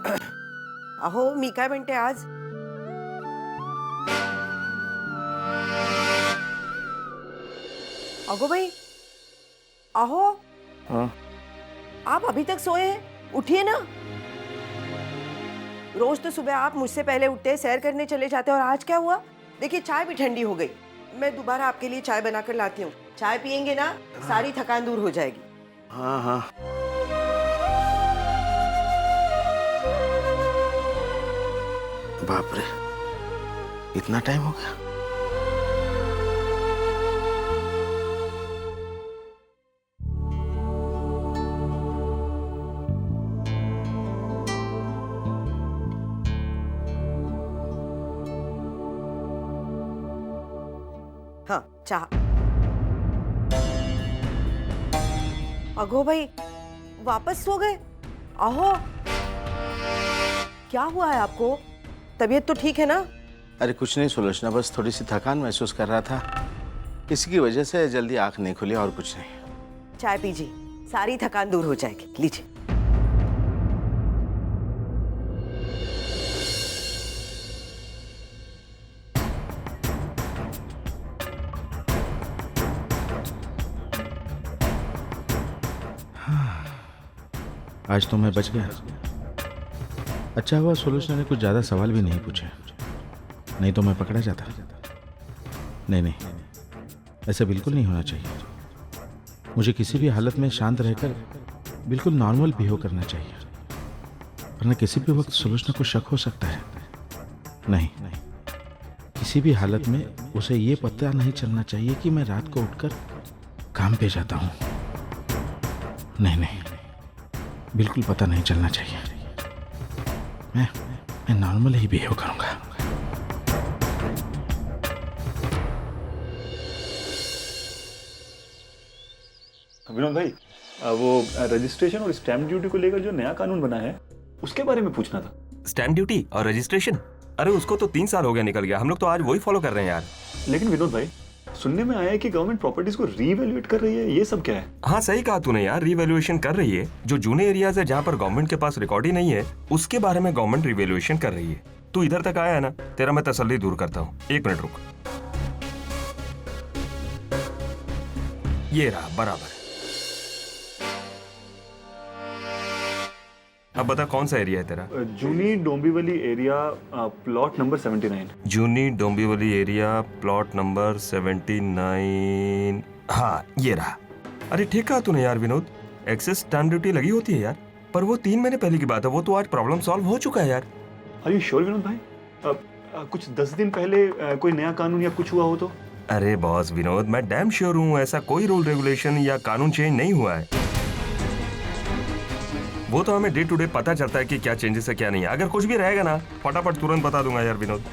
अहो मी काय म्हणते आज अगो भाई अहो हाँ? आप अभी तक सोए हैं? उठिए ना। रोज तो सुबह आप मुझसे पहले उठते हैं, सैर करने चले जाते हैं, और आज क्या हुआ? देखिए चाय भी ठंडी हो गई। मैं दोबारा आपके लिए चाय बनाकर लाती हूँ। चाय पियेंगे ना, सारी थकान दूर हो जाएगी। हाँ हाँ। बाप रे, इतना टाइम हो गया? हाँ चाह। अगो भाई वापस सो गए? अहो क्या हुआ है आपको? तबीयत तो ठीक है ना? अरे कुछ नहीं सुलोचना, बस थोड़ी सी थकान महसूस कर रहा था, इसी की वजह से जल्दी आंख नहीं खुली, और कुछ नहीं। चाय पीजिए, सारी थकान दूर हो जाएगी। लीजिए। आज तो मैं बच गया। अच्छा हुआ सुलोचना ने कुछ ज्यादा सवाल भी नहीं पूछे, नहीं तो मैं पकड़ा जाता। नहीं नहीं, ऐसा बिल्कुल नहीं होना चाहिए। मुझे किसी भी हालत में शांत रहकर बिल्कुल नॉर्मल बिहेव करना चाहिए, वरना किसी भी वक्त सुलोचना को शक हो सकता है। नहीं, किसी भी हालत में उसे ये पता नहीं चलना चाहिए कि मैं रात को उठकर काम पे जाता हूँ। नहीं नहीं, बिल्कुल पता नहीं चलना चाहिए। मैं नॉर्मल ही बिहेव करूंगा। विनोद भाई, वो रजिस्ट्रेशन और स्टैम्प ड्यूटी को लेकर जो नया कानून बना है उसके बारे में पूछना था। स्टैम्प ड्यूटी और रजिस्ट्रेशन? अरे उसको तो 3 साल हो गया निकल गया, हम लोग तो आज वही फॉलो कर रहे हैं यार। लेकिन विनोद भाई, सुनने में आया है कि गवर्नमेंट प्रॉपर्टीज को रीवैल्यूएट कर रही है, ये सब क्या है? हाँ सही कहा तूने यार, रीवैल्यूएशन कर रही है। जो जूने एरियाज है जहाँ पर गवर्नमेंट के पास रिकॉर्ड ही नहीं है, उसके बारे में गवर्नमेंट रीवैल्यूएशन कर रही है। तू इधर तक आया है ना, तेरा मैं तसल्ली दूर करता हूँ। 1 मिनट रुक। ये रहा बराबर। अब बता कौन सा एरिया है तेरा? जूनी डोंबिवली एरिया, प्लॉट नंबर 79। जूनी डोंबिवली एरिया, प्लॉट नंबर 79। हाँ ये रहा। अरे ठीक कहा तूने यार विनोद, एक्सेस स्टैम्प ड्यूटी लगी होती है यार, पर वो 3 महीने पहले की बात है। वो तो आज प्रॉब्लम सॉल्व हो चुका है यार। आर यू श्योर विनोद भाई? कुछ 10 दिन पहले कोई नया कानून या कुछ हुआ हो तो? अरे बॉस विनोद, मैं डैम श्योर हूँ ऐसा कोई रूल रेगुलेशन या कानून चेंज नहीं हुआ है। वो तो हमें डे टू डे पता चलता है कि क्या चेंजेस है क्या नहीं है। अगर कुछ भी रहेगा ना, फटाफट तुरंत बता दूंगा यार विनोद।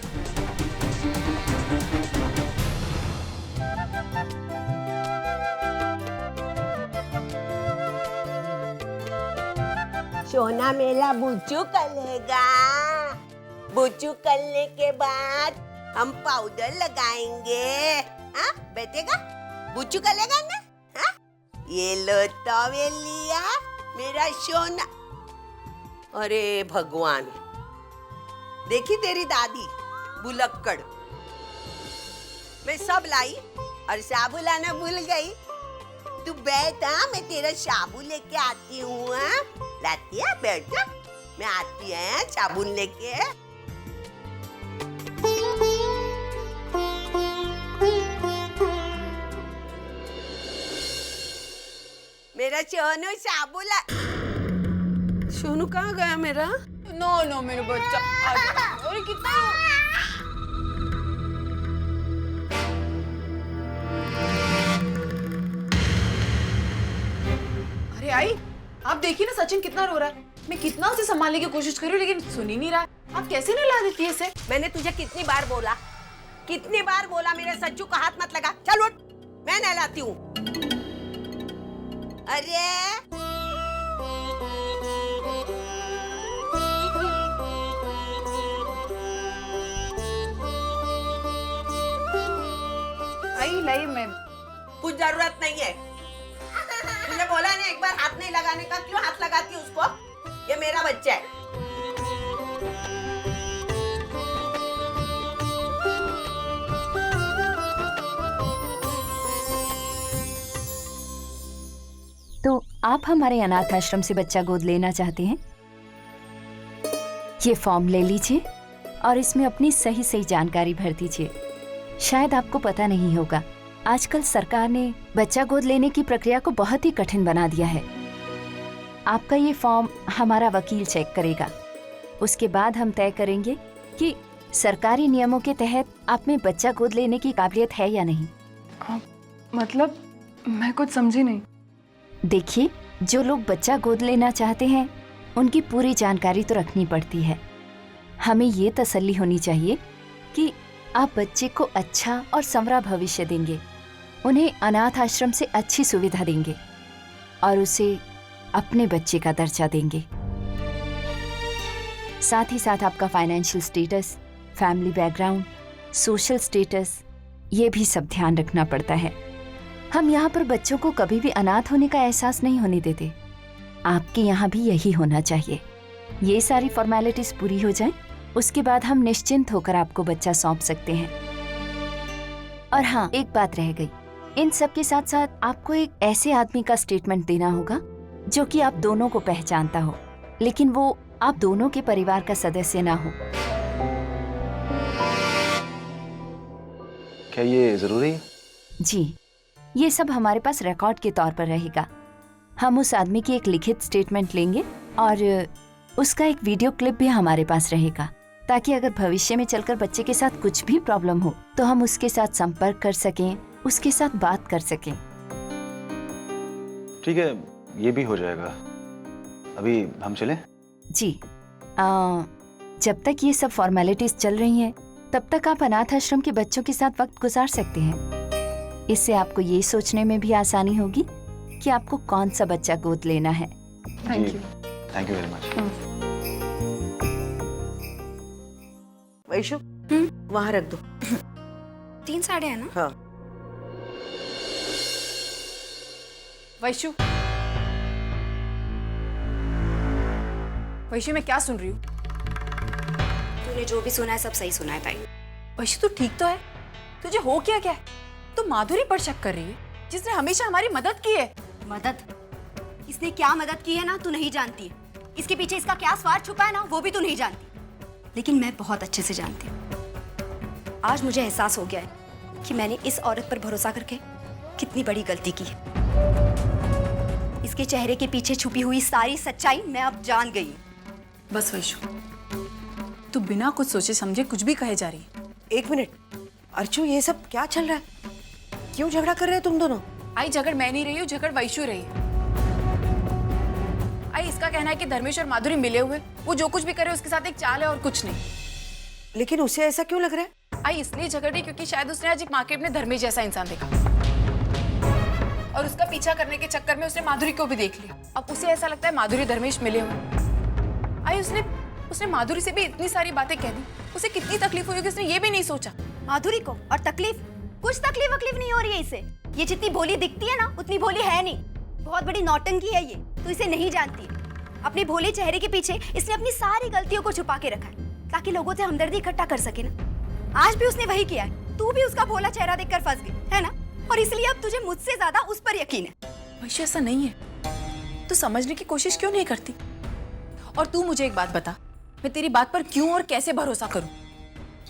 सोना मेला बुच्चू कलेगा। बुच्चू करने के बाद हम पाउडर लगाएंगे। हाँ बैठेगा? बुच्चू कलेगा ना? हाँ ये लो टॉवेलिया मेरा सोना। अरे भगवान, देखी तेरी दादी बुलक्कड़। मैं सब लाई और साबु लाना भूल गई। तू बैठ, मैं तेरा साबु लेके आती हूँ। लाती है? बैठ, मैं आती है साबुन लेके। मेरा सोनू साबु ला। सोनू कहाँ गया मेरा? नो मेरा बच्चा। अरे कितना अरे आई, आप देखिए ना सचिन कितना रो रहा है। मैं कितना उसे संभालने की कोशिश कर रही हूँ, लेकिन सुन ही नहीं रहा। आप कैसे नहला देती है इसे? मैंने तुझे कितनी बार बोला, मेरे सज्जू का हाथ मत लगा। चल उठ, मैं नहलाती हूँ। अरे आई लाई मैं। कुछ जरूरत नहीं है। तुझे बोला नहीं एक बार हाथ नहीं लगाने का, क्यों हाथ लगाती उसको? ये मेरा बच्चा है। आप हमारे अनाथ आश्रम से बच्चा गोद लेना चाहते हैं, ये फॉर्म ले लीजिए और इसमें अपनी सही सही जानकारी भर दीजिए। शायद आपको पता नहीं होगा, आजकल सरकार ने बच्चा गोद लेने की प्रक्रिया को बहुत ही कठिन बना दिया है। आपका ये फॉर्म हमारा वकील चेक करेगा। उसके बाद हम तय करेंगे कि सरकारी नियमों के तहत आप में बच्चा गोद लेने की काबिलियत है या नहीं। मतलब मैं कुछ समझी नहीं। देखिए, जो लोग बच्चा गोद लेना चाहते हैं उनकी पूरी जानकारी तो रखनी पड़ती है। हमें ये तसल्ली होनी चाहिए कि आप बच्चे को अच्छा और संवरा भविष्य देंगे, उन्हें अनाथ आश्रम से अच्छी सुविधा देंगे और उसे अपने बच्चे का दर्जा देंगे। साथ ही साथ आपका financial status, family background, social status, ये भी सब ध्यान रखना पड़ता है। हम यहाँ पर बच्चों को कभी भी अनाथ होने का एहसास नहीं होने देते। आपके यहाँ भी यही होना चाहिए। ये सारी फॉर्मेलिटीज पूरी हो जाएं, उसके बाद हम निश्चिंत होकर आपको बच्चा सौंप सकते हैं। और हाँ, एक बात रह गई, इन सब के साथ साथ आपको एक ऐसे आदमी का स्टेटमेंट देना होगा जो कि आप दोनों को पहचानता हो, लेकिन वो आप दोनों के परिवार का सदस्य ना हो। क्या ये जरूरी है? जी, ये सब हमारे पास रिकॉर्ड के तौर पर रहेगा। हम उस आदमी की एक लिखित स्टेटमेंट लेंगे और उसका एक वीडियो क्लिप भी हमारे पास रहेगा, ताकि अगर भविष्य में चलकर बच्चे के साथ कुछ भी प्रॉब्लम हो तो हम उसके साथ संपर्क कर सकें, उसके साथ बात कर सकें। ठीक है, ये भी हो जाएगा। अभी हम चलें? जी, जब तक ये सब फॉर्मेलिटीज चल रही हैं, तब तक आप अनाथ आश्रम के बच्चों के साथ वक्त गुजार सकते हैं। इससे आपको ये सोचने में भी आसानी होगी कि आपको कौन सा बच्चा गोद लेना है। Thank you. Thank you very much. Vaishu, वहाँ रख दो। 3 साढ़े है ना? हाँ। वैशु, वैशु मैं क्या सुन रही हूँ? तूने जो भी सुना है सब सही सुना है ताई। वैशु तू ठीक तो है? तुझे हो क्या क्या है? तू माधुरी पर शक कर रही है, जिसने हमेशा हमारी मदद की है। मदद? इसने क्या मदद की है ना तू नहीं जानती है। इसके पीछे इसका क्या स्वार्थ छुपा है ना वो भी तू नहीं जानती, लेकिन मैं बहुत अच्छे से जानती हूँ। आज मुझे एहसास हो गया है कि मैंने इस औरत पर भरोसा करके कितनी बड़ी गलती की है। इसके चेहरे के पीछे छुपी हुई सारी सच्चाई मैं अब जान गई हूँ। बस वैशु, तू बिना कुछ सोचे समझे कुछ भी कहे जा रही है। एक मिनट, अर्चू, ये सब क्या चल रहा है? क्यों झगड़ा कर रहे हैं तुम दोनों? आई झगड़ मैं नहीं रही हूँ, झगड़ वैशु रही है। आई इसका कहना है कि धर्मेश और माधुरी मिले हुए, वो जो कुछ भी करे उसके साथ एक चाल है और कुछ नहीं। लेकिन उसे ऐसा क्यों लग रहा है? आई इसलिए झगड़ रही क्योंकि शायद उसने आज एक मार्केट में धर्मेश जैसा इंसान देखा और उसका पीछा करने के चक्कर में उसने माधुरी को भी देख लिया। अब उसे ऐसा लगता है माधुरी धर्मेश मिले हुए। आई उसने माधुरी से भी इतनी सारी बातें कह दी। उसे कितनी तकलीफ हुई होगी उसने ये भी नहीं सोचा। माधुरी को और तकलीफ? कुछ तकलीफ वकलीफ नहीं हो रही है इसे। ये जितनी भोली दिखती है ना उतनी भोली है नहीं। बहुत बड़ी नौटंकी है ये, तो इसे नहीं जानती है। अपने भोले चेहरे के पीछे इसने अपनी सारी गलतियों को छुपा के रखा है ताकि लोगों से हमदर्दी इकट्ठा कर सके ना। आज भी उसने वही किया है। तू भी उसका भोला चेहरा देखकर फंस गई है ना, और इसलिए अब तुझे मुझसे ज्यादा उस पर यकीन है। वैसे ऐसा नहीं है, तू समझने की कोशिश क्यों नहीं करती? और तू मुझे एक बात बता, मैं तेरी बात पर क्यों और कैसे भरोसा करूं?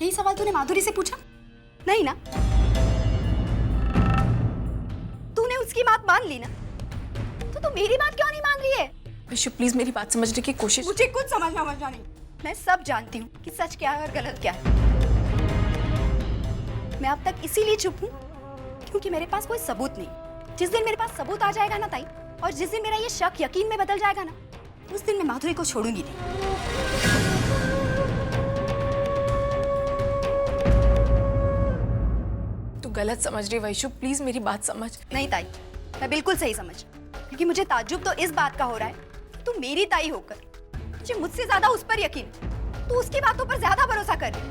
यही सवाल तूने माधुरी से पूछा नहीं ना? तूने उसकी बात मान ली ना, तो तू मेरी बात क्यों नहीं मान रही है? वैशु प्लीज मेरी बात समझने की कोशिश। मुझे कुछ समझना नहीं। मैं सब जानती हूँ कि सच क्या है और गलत क्या है। मैं अब तक इसीलिए चुप हूँ क्योंकि मेरे पास कोई सबूत नहीं। जिस दिन मेरे पास सबूत आ जाएगा ना ताई, और जिस दिन मेरा ये शक यकीन में बदल जाएगा ना, उस दिन मैं माधुरी को छोड़ूंगी नहीं। तू गलत समझ रही वैशु, प्लीज मेरी बात समझ। नहीं ताई, मैं बिल्कुल सही समझ, क्योंकि मुझे ताज्जुब तो इस बात का हो रहा है कि तू मेरी ताई होकर तुझे मुझसे ज्यादा उस पर यकीन, तू उसकी बातों पर ज्यादा भरोसा कर रही।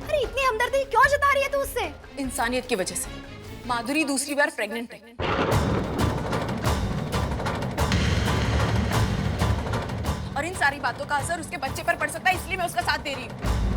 अरे इतनी हमदर्दी क्यों जता रही है तू उससे? इंसानियत की वजह से। माधुरी दूसरी बार प्रेग्नेंट है और इन सारी बातों का असर उसके बच्चे पर पड़ सकता है, इसलिए मैं उसका साथ दे रही हूँ।